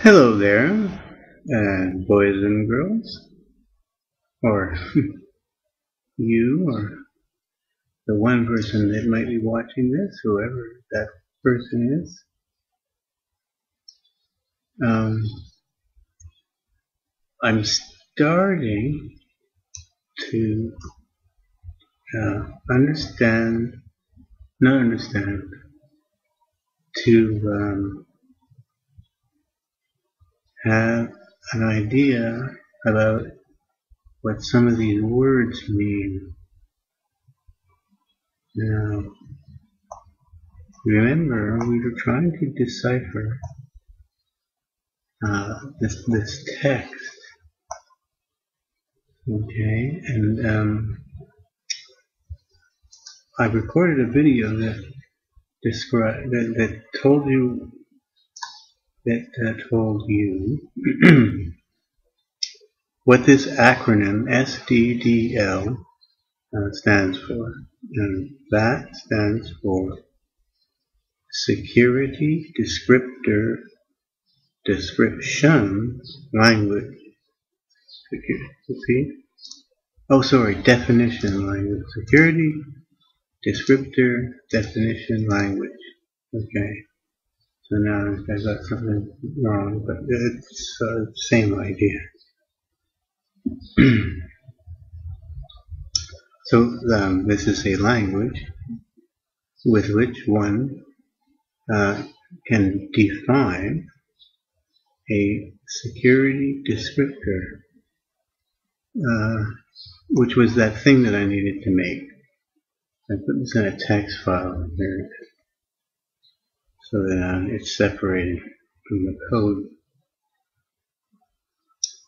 Hello there, boys and girls, or you, or the one person that might be watching this, whoever that person is. I'm starting to to have an idea about what some of these words mean. Now, remember, we were trying to decipher this text, okay, and I recorded a video that told you what this acronym SDDL stands for, and that stands for Security Descriptor Description Language. See? Oh, sorry, definition language. Security Descriptor Definition Language. Okay. So now I got something wrong, but it's the same idea. So this is a language with which one can define a security descriptor, which was that thing that I needed to make. I put this in a text file here so that it's separated from the code.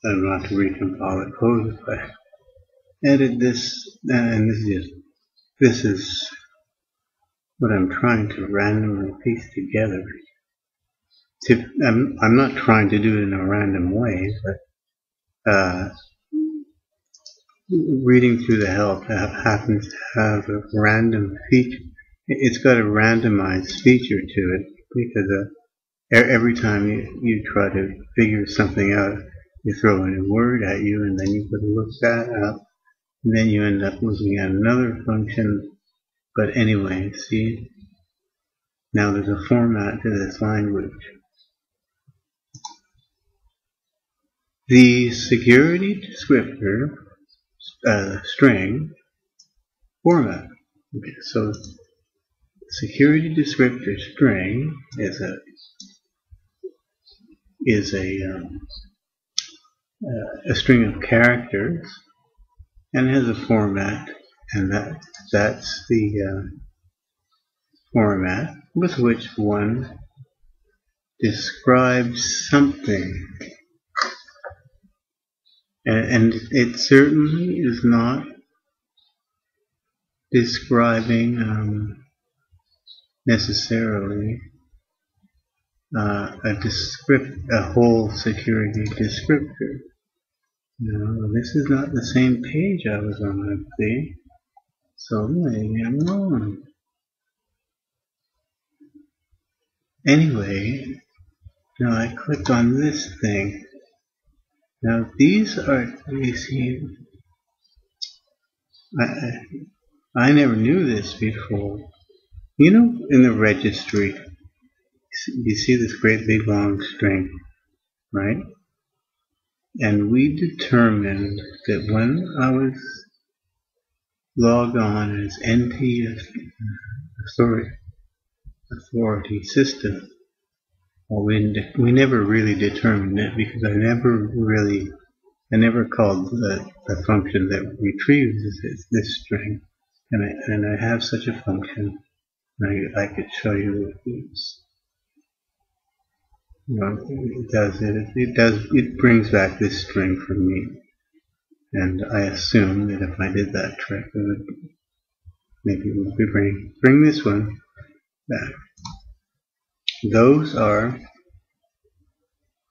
I don't have to recompile the code if I edit this, and this is what I'm trying to randomly piece together. I'm not trying to do it in a random way, but reading through the help happens to have a random feature. It's got a randomized feature to it because every time you try to figure something out, you throw in a word at you, and then you gotta look that up, and then you end up looking at another function. But anyway, see, now there's a format to this language. The security descriptor string format. Okay, so security descriptor string is a string of characters and has a format, and that's the format with which one describes something. And it certainly is not describing necessarily a whole security descriptor. No, this is not the same page I was on, I see. So maybe I'm wrong. Anyway, now I click on this thing. Now these are, you see, I never knew this before. You know, in the registry, you see this great big long string, right? And we determined that when I was logged on as NT authority system, well, we never really determined it because I never called the function that retrieves this string, and I have such a function. I could show you this. You know, it brings back this string for me, and I assume that if I did that trick, maybe it would bring this one back.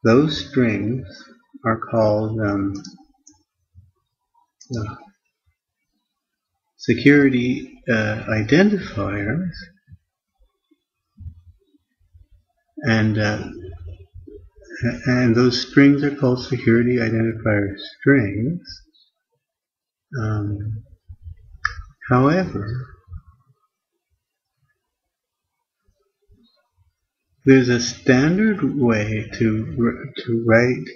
Those strings are called security identifiers, and those strings are called security identifier strings. However, there's a standard way to write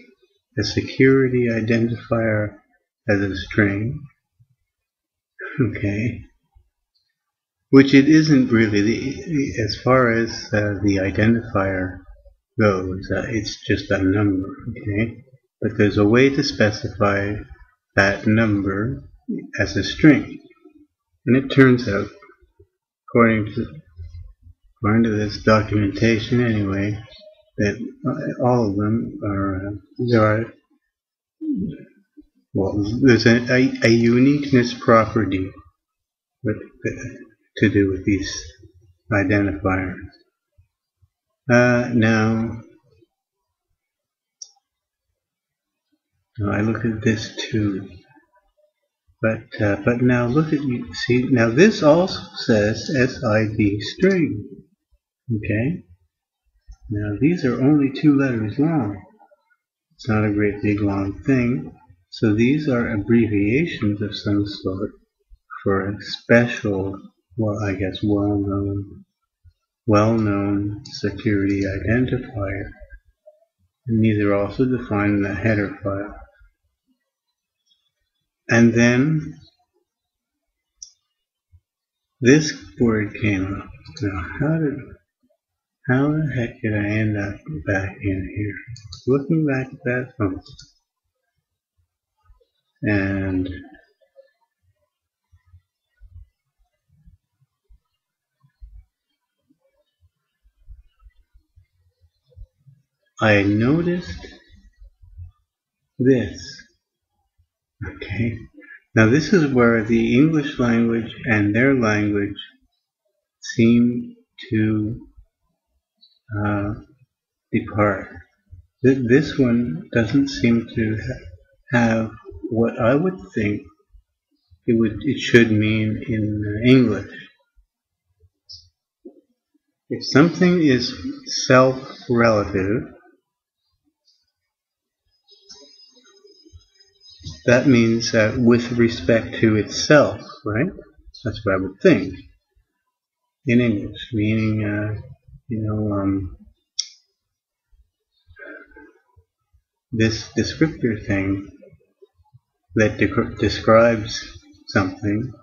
a security identifier as a string, okay, which it isn't really. As far as the identifier goes, it's just a number, okay, but there's a way to specify that number as a string, and it turns out, according to this documentation anyway, that all of them are, there's a uniqueness property to do with these identifiers. Now I look at this too, but now look at, you see, now this also says SID string, okay. Now these are only 2 letters long. It's not a great big long thing. So these are abbreviations of some sort for a special, well, I guess well-known security identifier. And these are also defined in the header file. And then this word came up. Now how the heck did I end up back in here? Looking back at that phone. And I noticed this. Okay. Now this is where the English language and their language seem to depart. This one doesn't seem to have what I would think it should mean in English. If something is self-relative, that means that with respect to itself, right? That's what I would think in English, meaning, this descriptor thing that describes something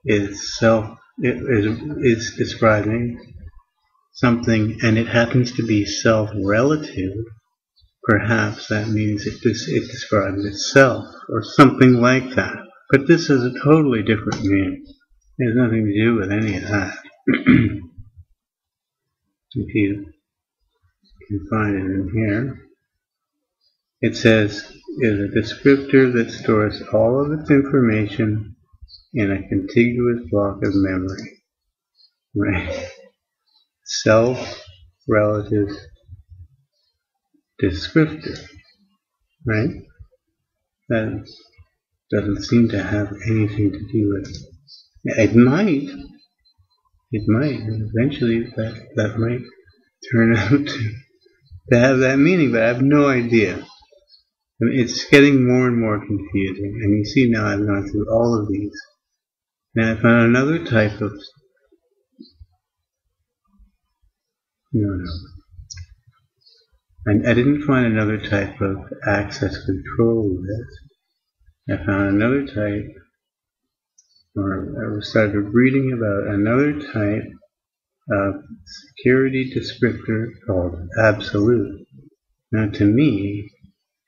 is describing something, and it happens to be self-relative. Perhaps that means it describes itself, or something like that. But this is a totally different meaning. It has nothing to do with any of that. If you can find it in here, it says is a descriptor that stores all of its information in a contiguous block of memory. Right? Self-relative descriptor. Right? That doesn't seem to have anything to do with it. It might, and eventually that might turn out to have that meaning, but I have no idea. I mean, it's getting more and more confusing, and you see now I've gone through all of these. Now I found another type of I didn't find another type of access control list. I found another type, or I started reading about another type of security descriptor called absolute. Now to me,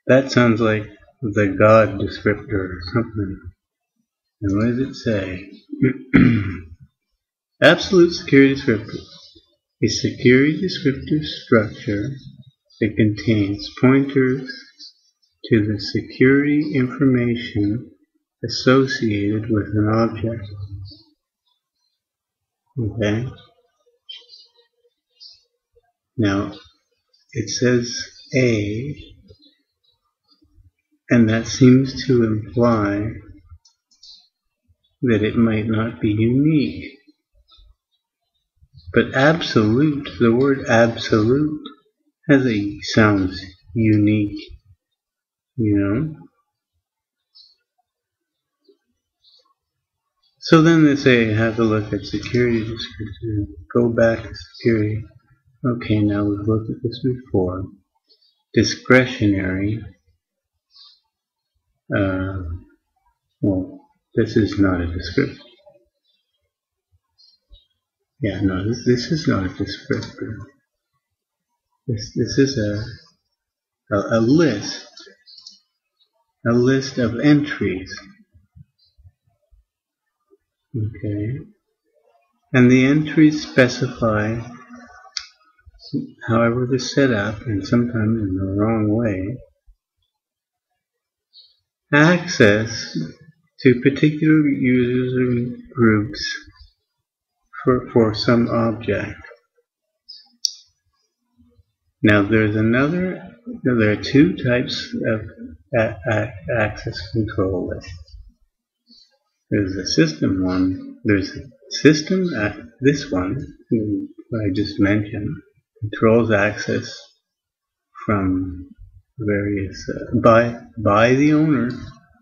that sounds like the God descriptor or something. And what does it say? Absolute security descriptor. A security descriptor structure that contains pointers to the security information associated with an object. Okay? Now, it says A, and that seems to imply that it might not be unique. But absolute, the word absolute sounds unique, you know. So then they say have a look at security descriptor. Go back to security. Okay, now we've looked at this before. Discretionary. Well, this is not a descriptor. Yeah, no, this is not a descriptor. This is a list of entries. Okay, and the entries specify, however they're set up, and sometimes in the wrong way, access to particular users and groups for some object. Now there are two types of access control lists. There's a system one. There's a system, this one, I just mentioned, controls access from various, by the owner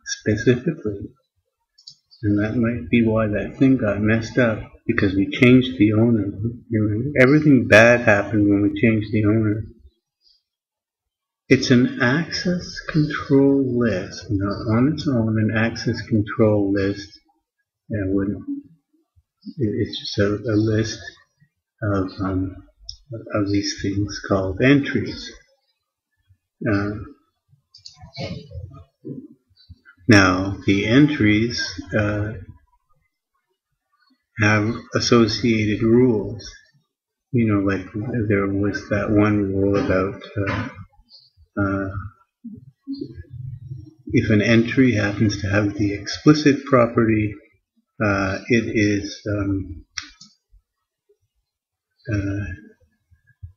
specifically. And that might be why that thing got messed up, because we changed the owner. Everything bad happened when we changed the owner. It's an access control list. Now, on its own, an access control list, it's just a list of these things called entries. Now, the entries have associated rules. You know, like there was that one rule about if an entry happens to have the explicit property,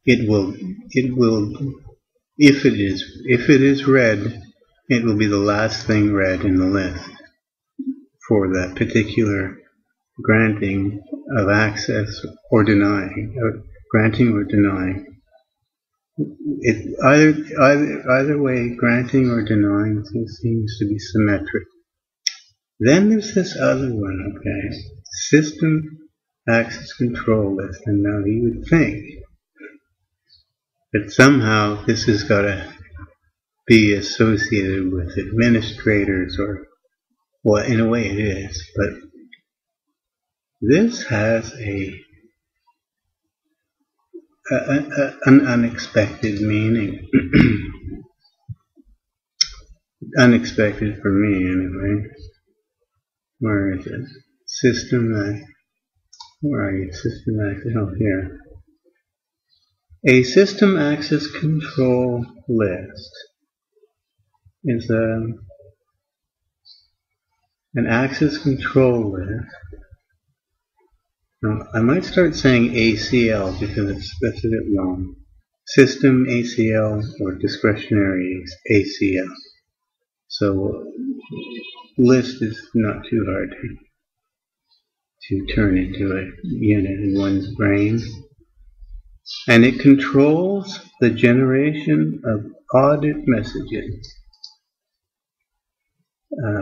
it will if it is read, it will be the last thing read in the list for that particular granting of access or denying, granting or denying. Either way, granting or denying seems to be symmetric. Then there's this other one, okay, system access control list, and now you would think that somehow this has got to be associated with administrators, or, well, in a way it is, but this has an unexpected meaning. Unexpected for me, anyway. Where is it? Where are you? System access. Oh, here. A system access control list is an access control list. Now, I might start saying ACL because that's a bit long. System ACL or discretionary ACL. So list is not too hard to turn into a unit in one's brain. And it controls the generation of audit messages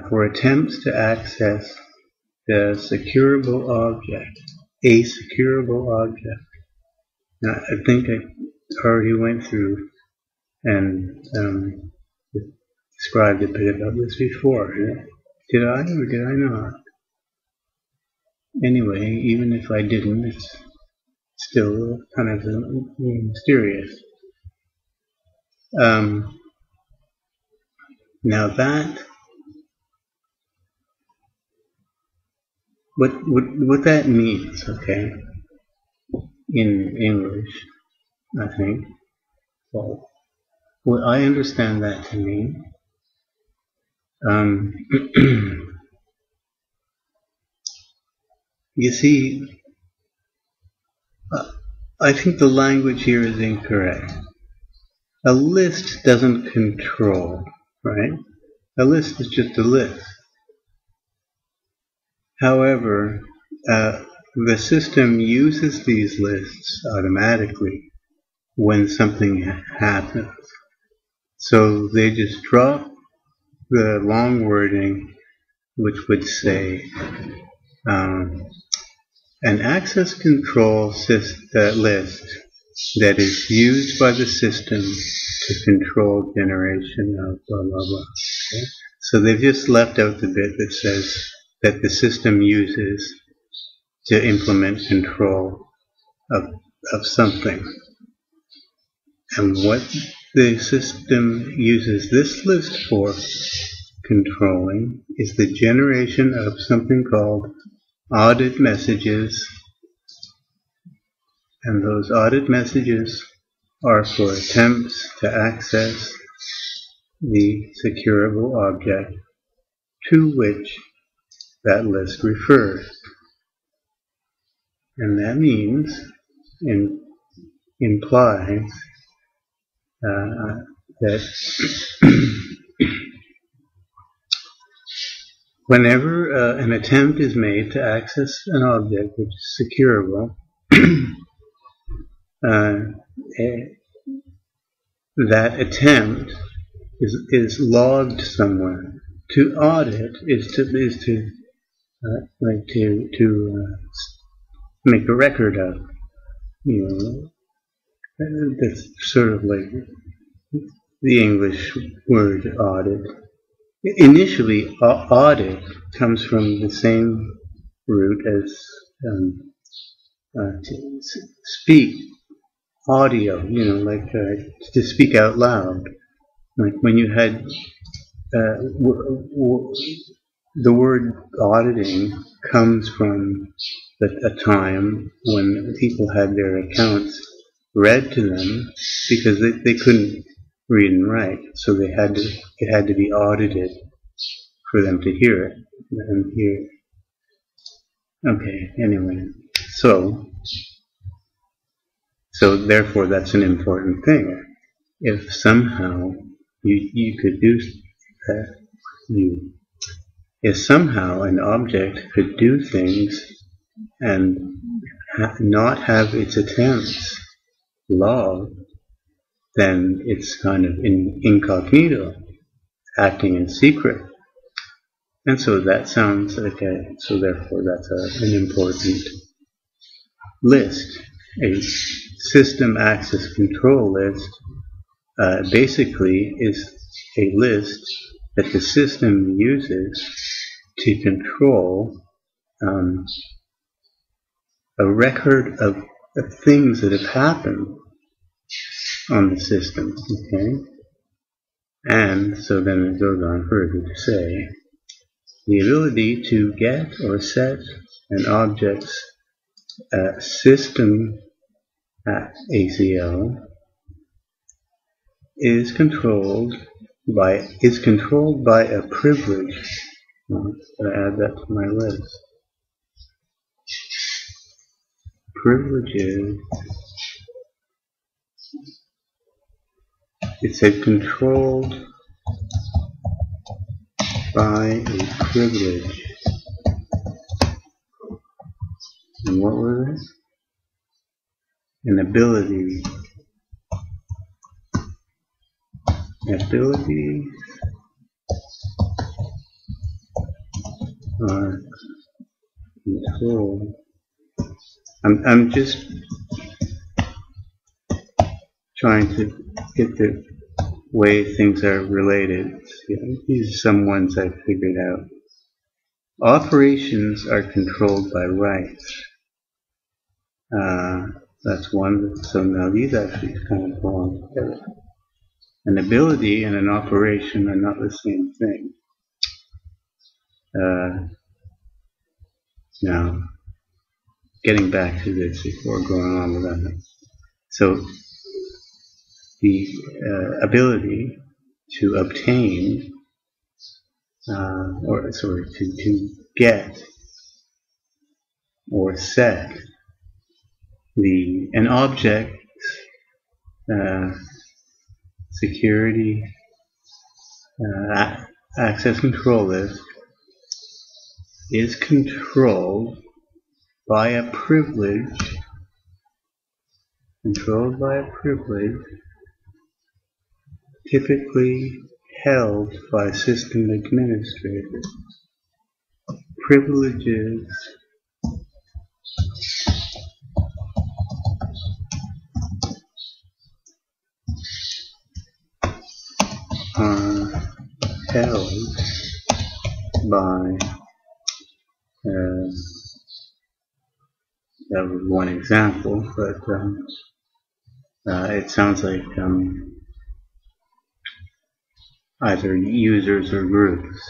for attempts to access the securable object, a securable object. Now, I think I already went through and described a bit about this before. Did I or did I not? Anyway, even if I didn't, it's still kind of mysterious. Now that, what that means, okay, in English, I think, well, what I understand that to mean, you see, I think the language here is incorrect. A list doesn't control, right? A list is just a list. However, the system uses these lists automatically when something happens. So they just drop the long wording, which would say an access control list that is used by the system to control generation of blah, blah, blah. Okay? So they've just left out the bit that says that the system uses to implement control of something. And what the system uses this list for controlling is the generation of something called audit messages. And those audit messages are for attempts to access the securable object to which that list refers. And that means, implies that whenever an attempt is made to access an object which is securable, that attempt is logged somewhere. To audit is to make a record of. That's sort of like the English word audit. Initially, audit comes from the same root as to speak, audio, like to speak out loud. Like when you had the word auditing comes from a time when people had their accounts read to them because they couldn't read and write, so it had to be audited for them to hear it and hear it. Okay, anyway, so therefore that's an important thing. If somehow you could do that, if somehow an object could do things and not have its attempts logged, then it's kind of incognito, acting in secret. And so that sounds like so therefore that's an important list. A system access control list basically is a list that the system uses to control a record of things that have happened on the system, okay? And so then it goes on further to say, the ability to get or set an object's system ACL is controlled by a privilege. I'm going to add that to my list. Privileges. It said controlled by a privilege. And what were they? An ability. Abilities are controlled. I'm just trying to get the way things are related. These are some ones I figured out. Operations are controlled by rights. That's one. So now these actually kind of belong together. An ability and an operation are not the same thing. Now, getting back to this before going on with that. So, the ability to obtain, to get or set an object security access control list is controlled by a privilege, controlled by a privilege, typically held by system administrators. Privileges are held by, that was one example, but it sounds like either users or groups.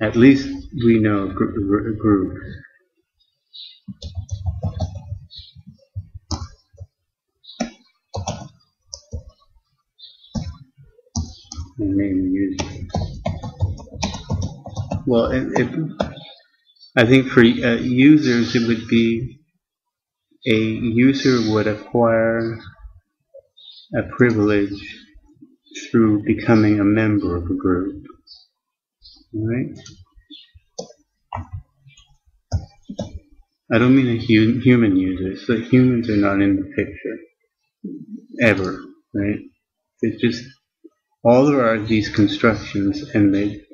At least we know groups. And maybe users. Well, I think for users it would be a user would acquire a privilege through becoming a member of a group. Right? I don't mean a human user, so humans are not in the picture. Ever, right? It's just, all there are these constructions and they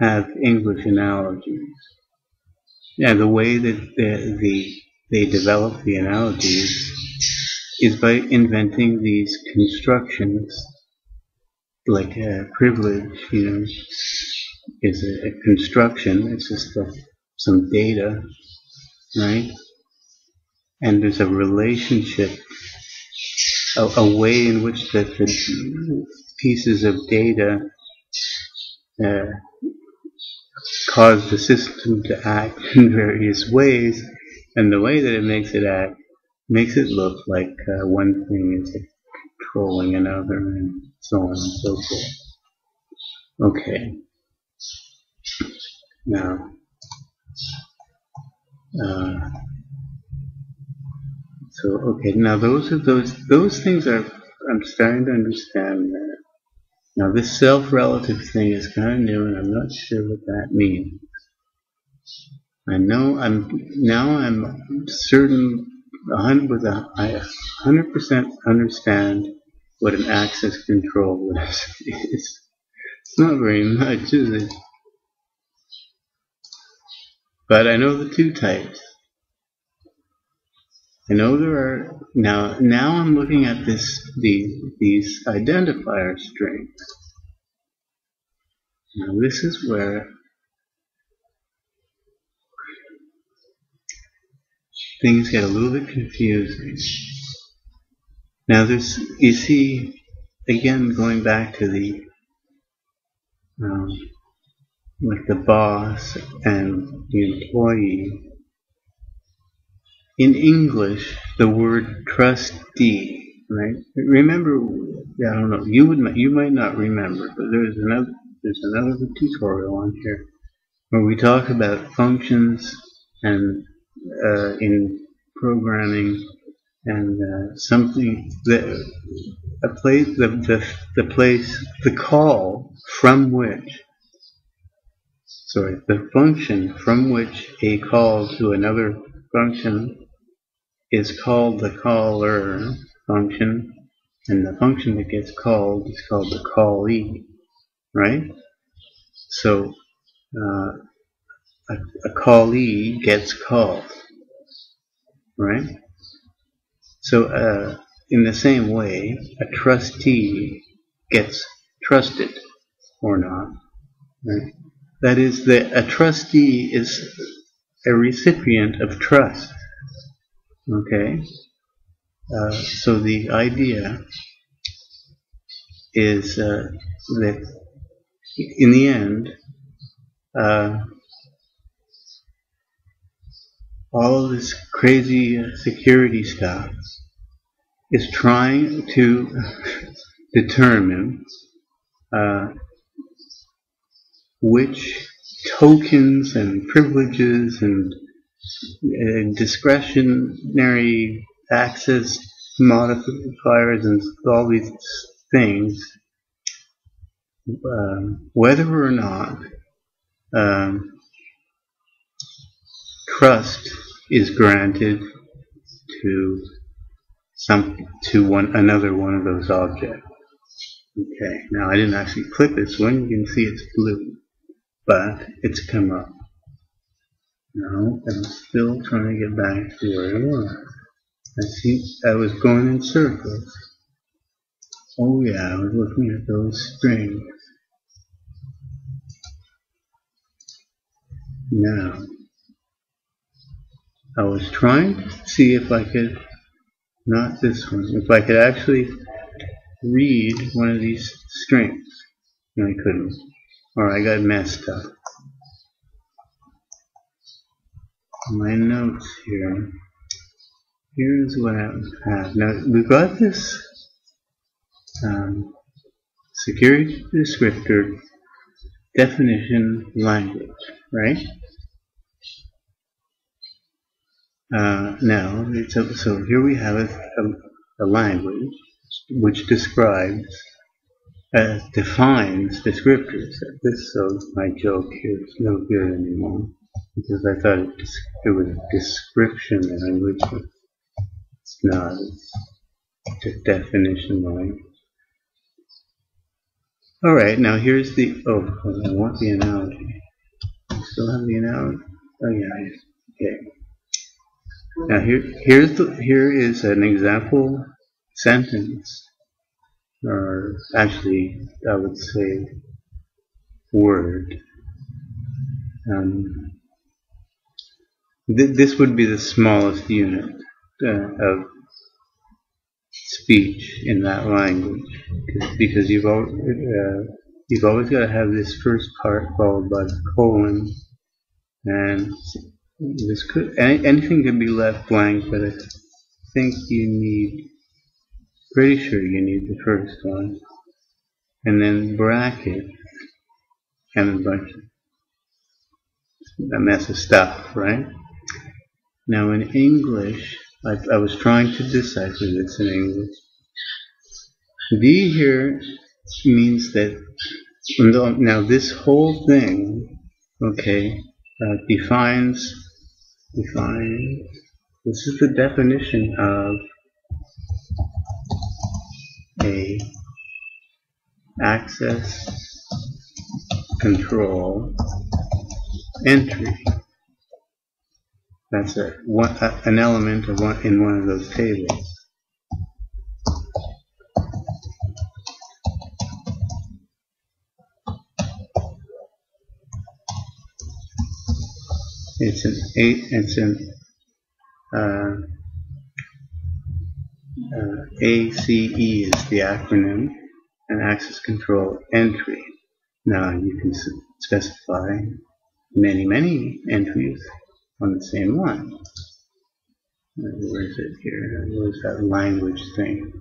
have English analogies. Yeah, the way that they develop the analogies is by inventing these constructions, like a privilege, is a construction. It's just some data, right? And there's a relationship, a way in which the pieces of data cause the system to act in various ways, and the way that it makes it act makes it look like one thing is controlling another, and so on and so forth. Okay. Now, now those things are, I'm starting to understand that. Now this self-relative thing is kind of new, and I'm not sure what that means. I know I'm certain, I 100% understand what an access control is. It's not very much, is it? But I know the two types. I know there are, now I'm looking at these identifier strings. Now this is where things get a little bit confusing. Now you see, again, going back to the, like the boss and the employee. In English, the word trustee, right? Remember, I don't know, you might not remember, but there's another tutorial on here where we talk about functions and in programming, and something that the call from which, the function from which a call to another function is called the caller function, and the function that gets called is called the callee, right? So a callee gets called, right? So in the same way, a trustee gets trusted or not, right? That is, a trustee is a recipient of trust. Okay? So the idea is that in the end, all of this crazy security stuff is trying to determine which tokens and privileges and discretionary access modifiers and all these things, whether or not trust is granted to another one of those objects. Okay, now I didn't actually click this one. You can see it's blue, but it's come up. No, I'm still trying to get back to where I was. I see I was going in circles. Oh yeah, I was looking at those strings. Now, I was trying to see if I could, not this one, if I could actually read one of these strings. And I couldn't. Or I got messed up. My notes here. Here's what I have. Now, we've got this security descriptor definition language, right? Now, so here we have a language which defines descriptors. So my joke here is no good anymore because I thought it was a description language. But it's not. It's a definition language. All right. Now here's the. Oh, I want the analogy. I still have the analogy. Oh yeah. Okay. Now here is an example sentence, or actually I would say word. This would be the smallest unit of speech in that language, because you've always got to have this first part followed by the colon, and this anything could be left blank, but I think pretty sure you need the first one, and then bracket, and a bunch of a mess of stuff, right? Now in English, I was trying to decipher this in English. D here means that, now this whole thing, okay, defines, this is the definition of a access control entry. That's an element of in one of those tables. It's an ACE is the acronym, an access control entry. Now you can specify many entries on the same one. Where is it here? Where's that language thing?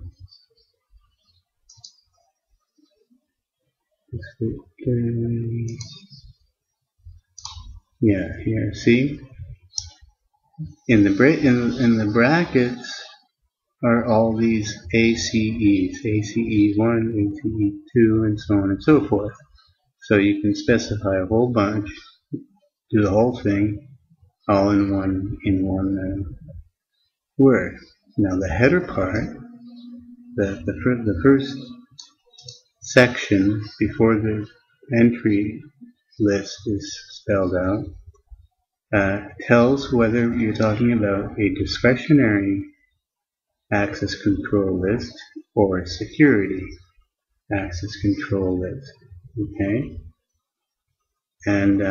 Yeah, here. See, in the brackets are all these ACEs, ACE1, ACE2, and so on and so forth. So you can specify a whole bunch, do the whole thing, all in one word. Now the header part, the first section before the entry list is spelled out, tells whether you're talking about a discretionary access control list or a security access control list. Okay, and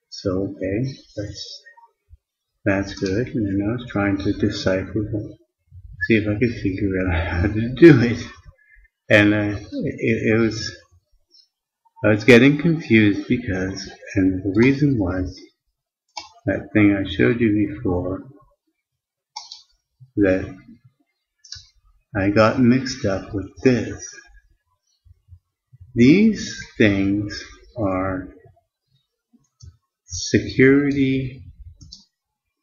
so okay, that's good. And then I was trying to decipher, see if I could figure out how to do it, and I was getting confused because, and the reason was that thing I showed you before, that I got mixed up with this. These things are security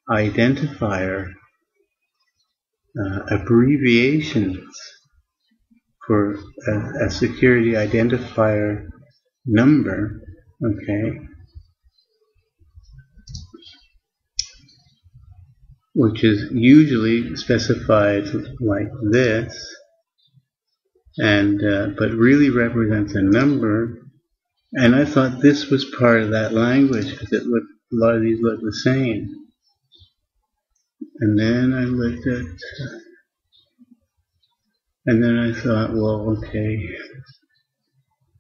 identifier abbreviations for a security identifier number, okay? which is usually specified like this, and but really represents a number. And I thought this was part of that language because a lot of these look the same. And then I looked at, and then I thought, well, okay,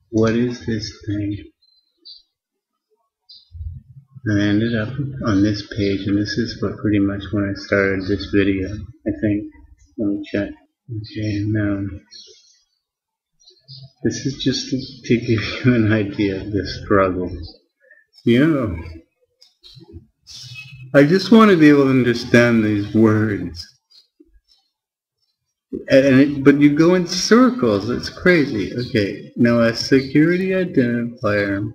what is this thing? And I ended up on this page, and this is what pretty much when I started this video, I think. Let me check. Okay, now, this is just to give you an idea of the struggle. You know, I just want to be able to understand these words. But you go in circles, it's crazy. Okay, now a security identifier,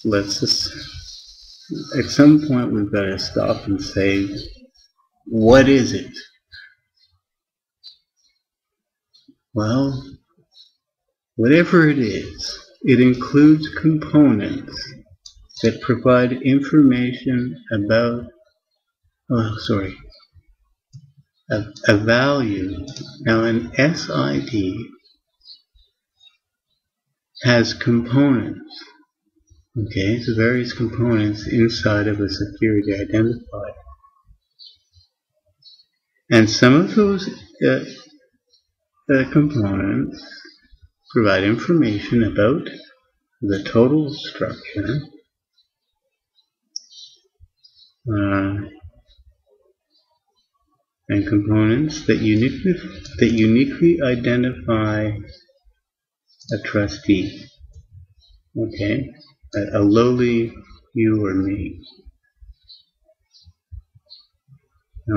let's just, at some point we've got to stop and say, what is it? Well, whatever it is, it includes components that provide information about, a value. Now an SID has components. Okay, so various components inside of a security identifier. And some of those components provide information about the total structure, and components that uniquely identify a trustee. Okay, a lowly you or me.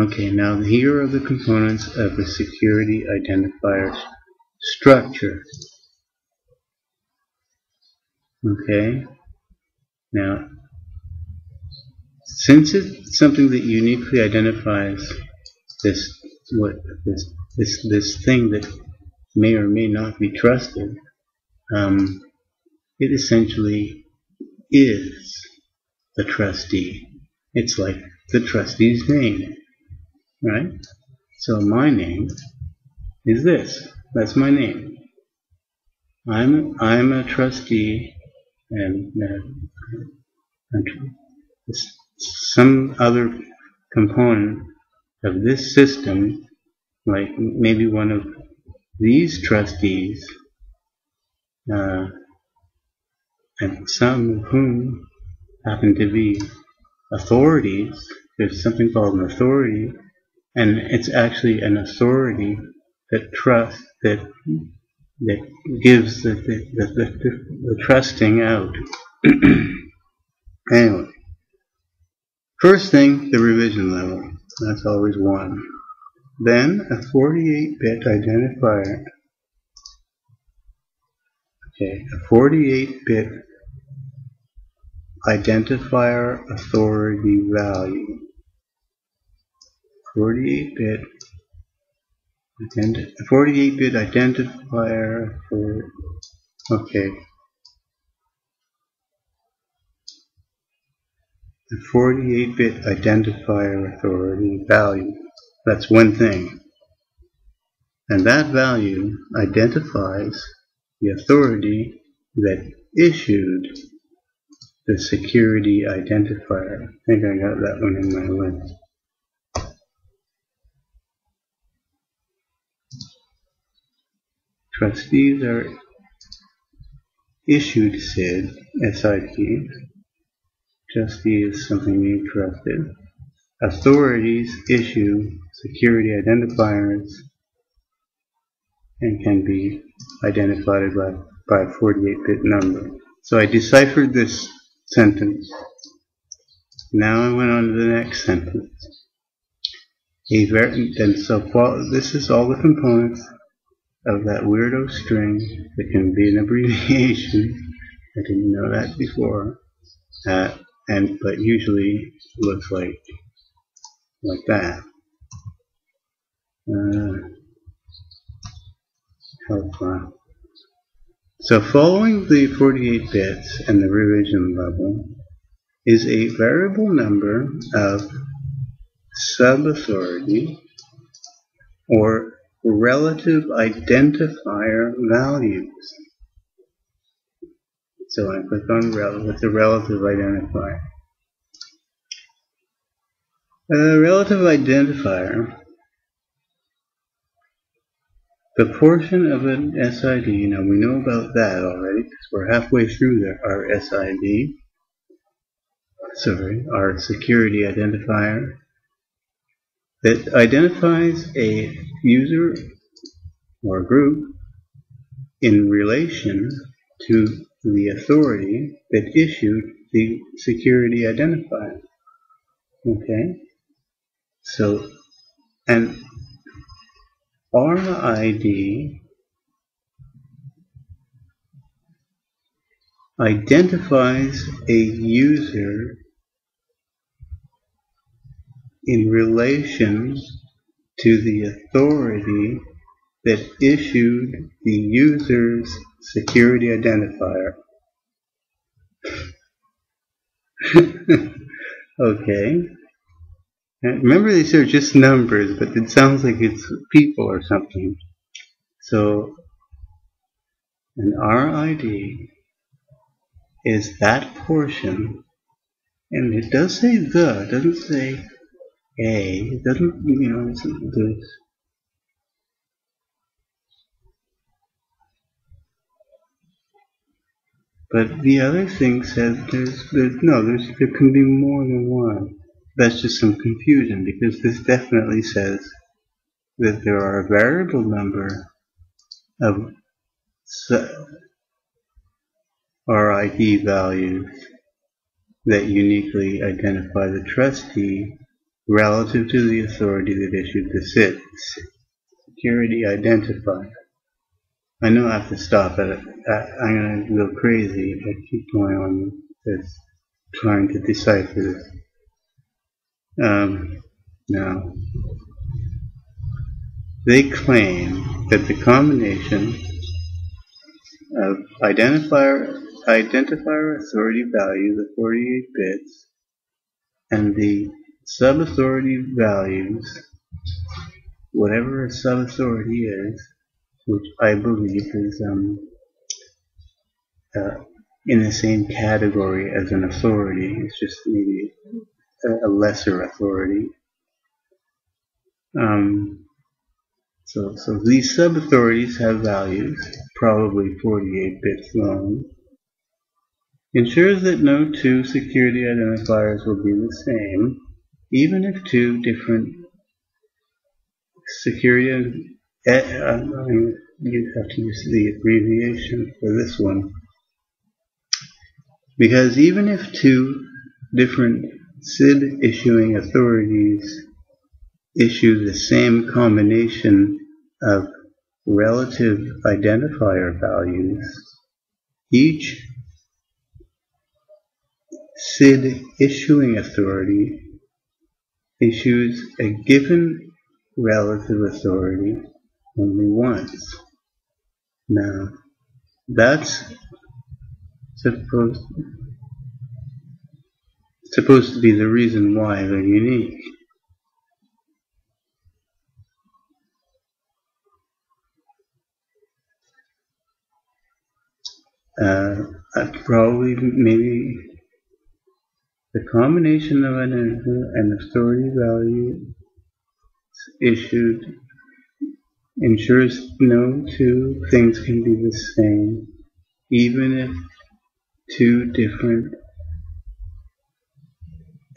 Okay, now here are the components of a security identifier structure. Okay, now since it's something that uniquely identifies this thing that may or may not be trusted, it essentially is the trustee. It's like the trustee's name, right? So my name is this. That's my name. I'm a trustee, and some other component of this system, like maybe one of these trustees, and some of whom happen to be authorities. There's something called an authority, and it's actually an authority that trusts, that gives the trusting out. Anyway, first thing, the revision level. That's always 1. Then a 48-bit identifier. Okay, a 48-bit identifier authority value. 48-bit identifier for, okay, a 48-bit identifier authority value. That's one thing. And that value identifies the authority that issued the security identifier. I think I got that one in my list. Trustees are issued SID, SIDs. Trustee is something you trusted. Authorities issue security identifiers and can be identified by a 48-bit number. So I deciphered this sentence. Now I went on to the next sentence. This is all the components of that weirdo string that can be an abbreviation. I didn't know that before. But usually looks like that. So following the 48 bits and the revision level is a variable number of subauthority or relative identifier values. So I click on what's a relative identifier? A relative identifier, the portion of an SID, now we know about that already because we're halfway through our SID, our security identifier, that identifies a user or group in relation to the authority that issued the security identifier. Okay? So, an RID identifies a user in relation to the authority that issued the user's security identifier. Okay. Remember, these are just numbers, but it sounds like it's people or something. So, an RID is that portion, and it does say the, it doesn't say a, it doesn't, it's this. But the other thing says there can be more than one. That's just some confusion, because this definitely says that there are a variable number of RID values that uniquely identify the trustee relative to the authority that issued the SID, security identifier. I know I have to stop at it. I'm going to go crazy if I keep going on this, trying to decipher this. Now, they claim that the combination of identifier authority value, the 48 bits, and the sub-authority values, whatever a sub-authority is, which I believe is in the same category as an authority, it's just maybe a lesser authority. So these sub-authorities have values, probably 48 bits long. Ensures that no two security identifiers will be the same, even if two different security you have to use the abbreviation for this one, because even if two different SID issuing authorities issue the same combination of relative identifier values, each SID issuing authority issues a given relative authority only once. Now, that's supposed to be the reason why they're unique. Probably, maybe the combination of an authority value issued ensures no two things can be the same, even if two different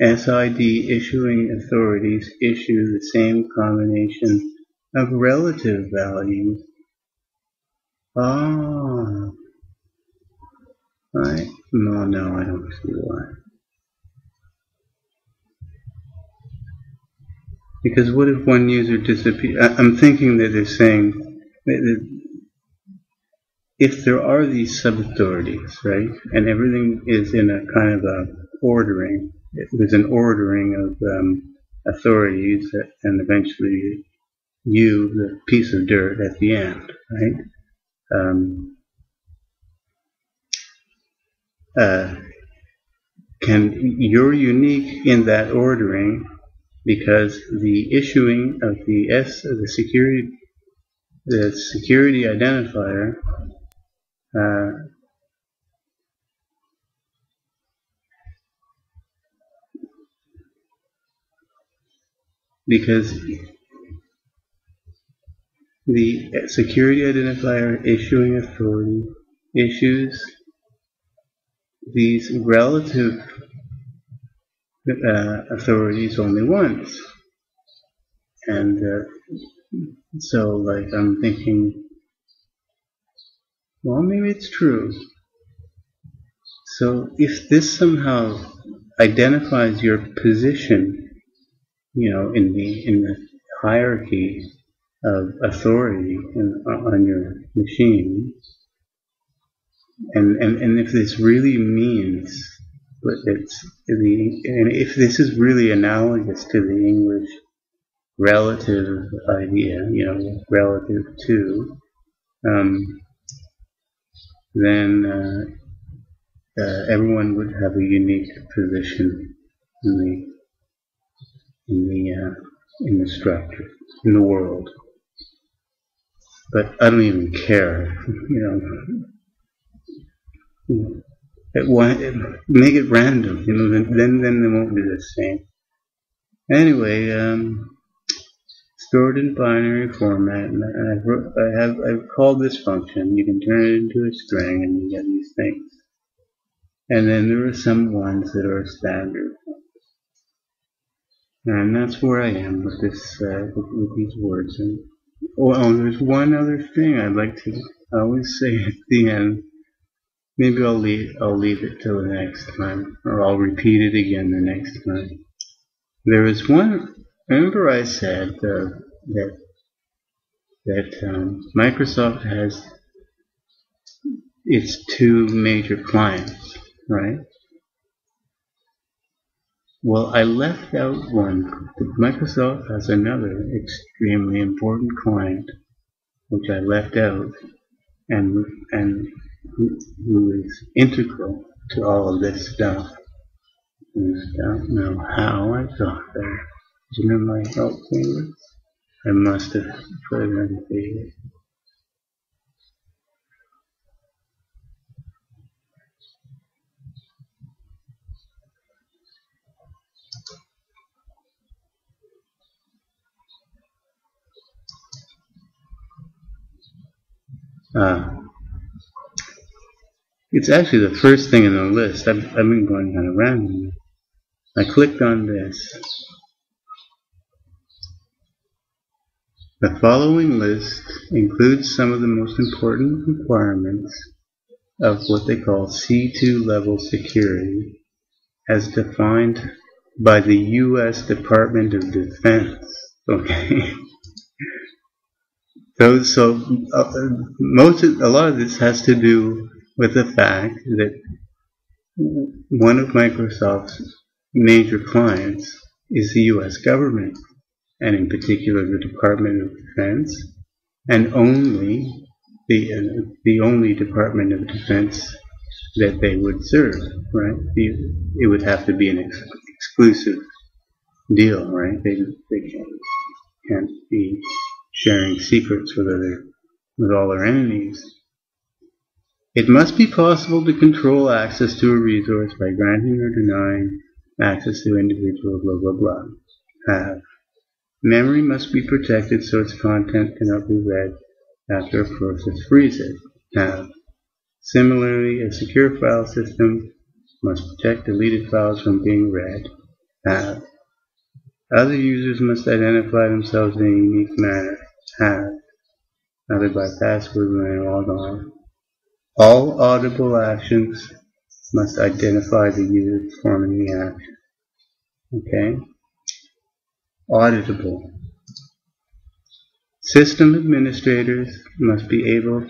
SID issuing authorities issue the same combination of relative values. No, I don't see why. Because what if one user disappears? I'm thinking that they're saying that if there are these sub-authorities, right, and everything is in a kind of a ordering, there's an ordering of authorities, and eventually you, the piece of dirt at the end, right? You're unique in that ordering, because the issuing of the security identifier because the security identifier issuing authority issues these relative authorities only once. And so, like, I'm thinking, well, maybe it's true. So if this somehow identifies your position, in the hierarchy of authority on your machine, and if this really means, but and if this is really analogous to the English relative idea, relative to, then everyone would have a unique position in the structure, in the world. But I don't even care, make it random, then they won't be the same. Anyway, stored in binary format, and I've called this function. You can turn it into a string, and you get these things. And then there are some ones that are standard. And that's where I am with this, with these words. And there's one other thing I'd like to always say at the end. Maybe I'll leave it till the next time, or I'll repeat it again the next time. There is one. Remember, I said that Microsoft has its two major clients, right? Well, I left out one. Microsoft has another extremely important client, which I left out, and who is integral to all of this stuff. And I don't know how I got there. Do you know my help favorites? I must have put it in favorites. It's actually the first thing in the list. I've been going kind of randomly. I clicked on this. The following list includes some of the most important requirements of what they call C2 level security, as defined by the U.S. Department of Defense. Okay. A lot of this has to do with the fact that one of Microsoft's major clients is the U.S. government, and in particular the Department of Defense, and only the only Department of Defense that they would serve, right? It would have to be an exclusive deal, right? They can't be sharing secrets with all their enemies. It must be possible to control access to a resource by granting or denying access to individual blah blah blah. Memory must be protected so its content cannot be read after a process frees it. Similarly, a secure file system must protect deleted files from being read. Other users must identify themselves in a unique manner, either by password when they log on. All audible actions must identify the user performing the action. Okay? Auditable. System administrators must be able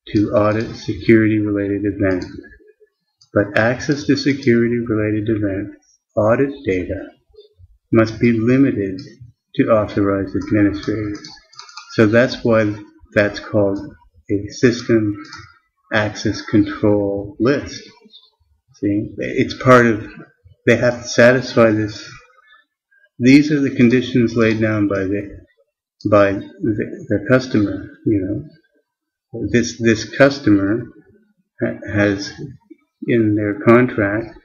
to audit security-related events, but access to security-related events, audit data, must be limited to authorized administrators. So that's why that's called a system access control list. See, it's part of, they have to satisfy this these are the conditions laid down by the customer. This customer has in their contract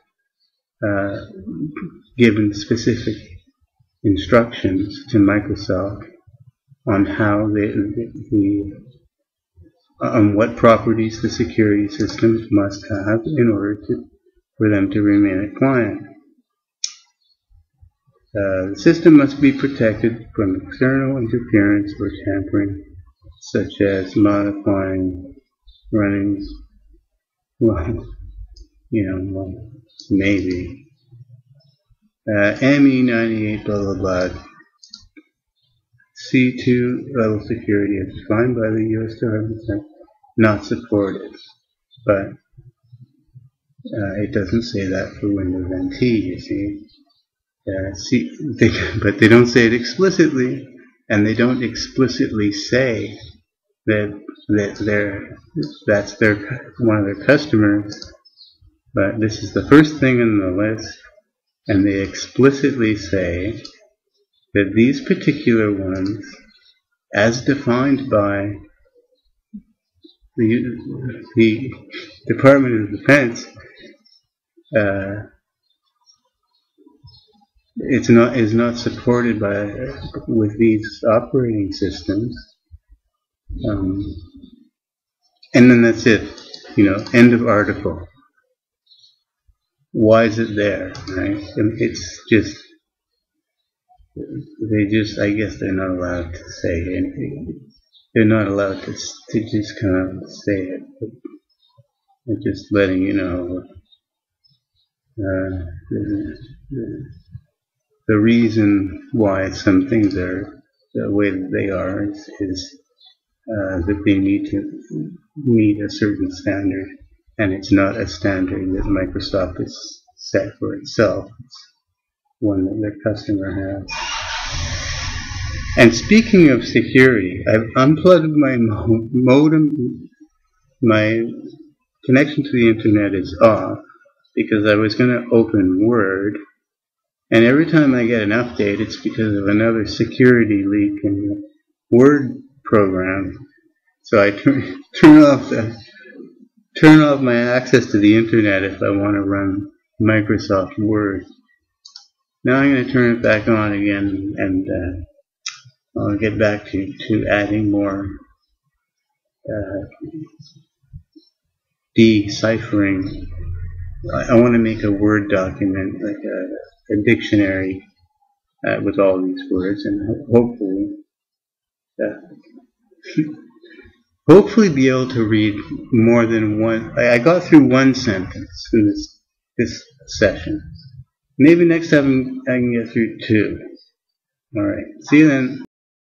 given specific instructions to Microsoft on how on what properties the security systems must have in order for them to remain a client. The system must be protected from external interference or tampering, such as modifying running, maybe. ME98 blah blah blah. C2 level security as defined by the U.S. Department not supported, but it doesn't say that for Windows NT, you see. But they don't say it explicitly, and they don't explicitly say that that's one of their customers. But this is the first thing in the list, and they explicitly say that these particular ones, as defined by the Department of Defense, is not supported with these operating systems, and then that's it. End of article. Why is it there, right? It's just I guess they're not allowed to say anything. They're not allowed to just kind of say it. But they're just letting you know the reason why some things are the way that they are is that they need to meet a certain standard, and it's not a standard that Microsoft has set for itself. It's one that their customer has. And speaking of security, I've unplugged my modem. My connection to the internet is off because I was going to open Word, and every time I get an update, it's because of another security leak in the Word program. So I turn off my access to the internet if I want to run Microsoft Word. Now I'm going to turn it back on again, and I'll get back to adding more deciphering. I want to make a Word document, like a dictionary with all these words, and hopefully be able to read more than one. I got through one sentence in this session. Maybe next time I can get through two. Alright, see you then.